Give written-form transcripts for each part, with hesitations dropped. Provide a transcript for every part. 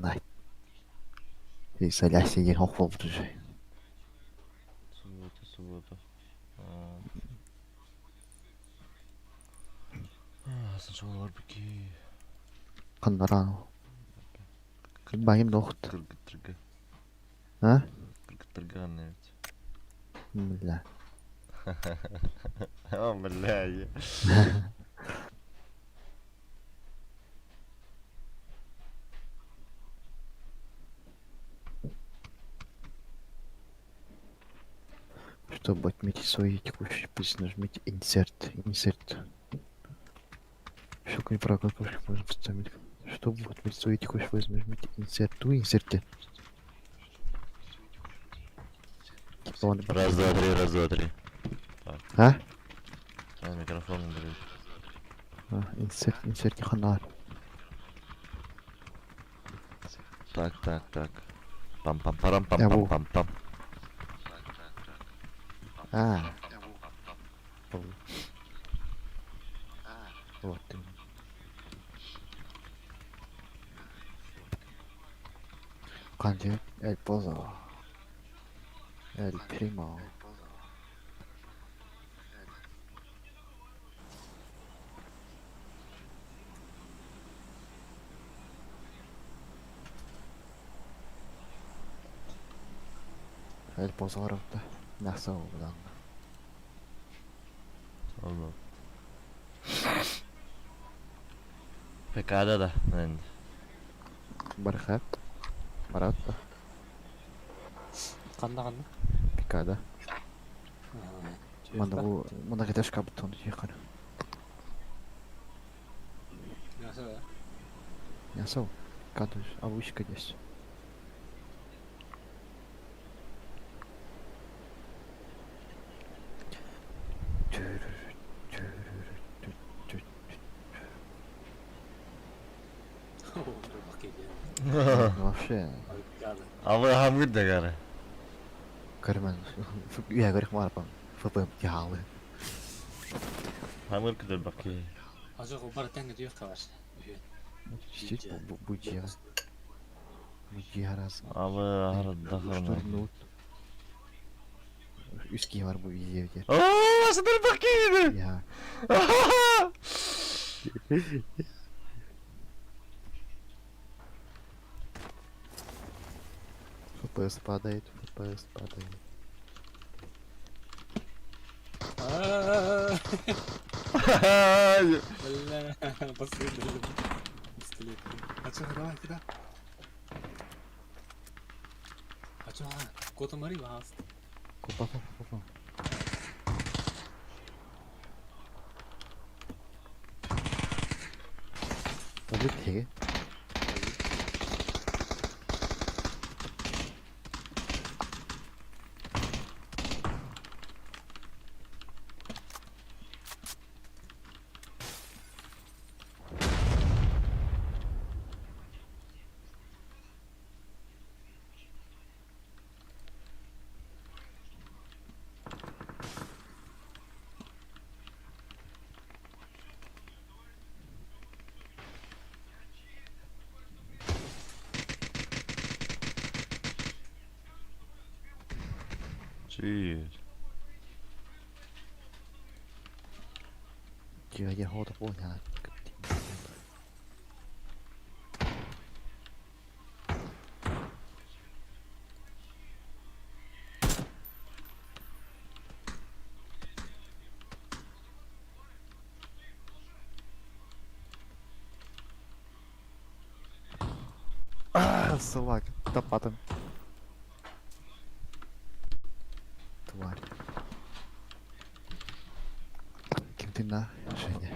ханаа. И салясигийн хохвол гэж. Суббота. Сначала барбекю. Ханараа. Баян нохт. Гэрэг. А? Гэрэг. Мля. Мля. Чтобы отметить свои текущие пусть нажмите Insert. Щелкни правой кнопкой можно поставить. Чтобы отметить свои текущие пусть нажмите Insert. Инсерте. Типа он... Раз, два, три. Так. А? Микрофон говорит. Инсерт ханар. Так. Пам-пам-парам-пам-пам-пам-пам. Вот ты. Канди, El Pozo. El Primo. El Pozo 어렵다. 낙서보다. Allah. Pekada da. Yani. Бархат. Маратта. 간다. Пикада. Манда Мана кидаш кабутон яқана. Ясау. Кадыш. Авушка здесь. Вообще. А вы хамгы дагары. Карман. Я говорю, марпам. ФП ялы. Хамгы кидер баки. 아저거 바로 땡겨 가봤어. Чуть буджия. Буджия раз. А вы дахарна. Ну. Üski var bu iyi yer. Aa, sadar baki. Ya. FPS падает. Бля, последний. А чё, давай, кидай. А чё, кота мари вас. Купа. 어디 되게? Jeez. Chưa giờ hô tập bộ nhà. Салак, топатом. Тварь. Кем ты на, Женя?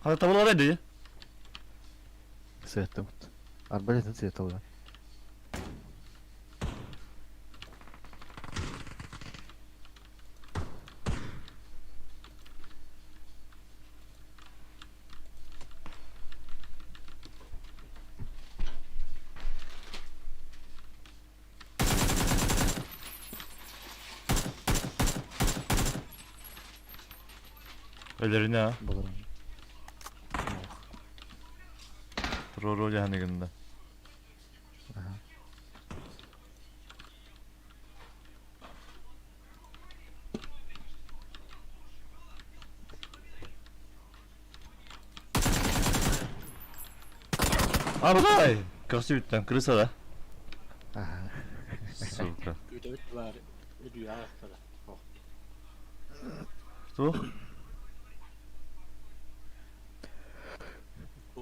Hadi taban oraya. Света вот. Арбалетный цвет уже. Ellerine ha. Было. Rol yani günde. Abray! Kasih ütten kırısa da. Ага. Suka. Ute var. Ute var. Что?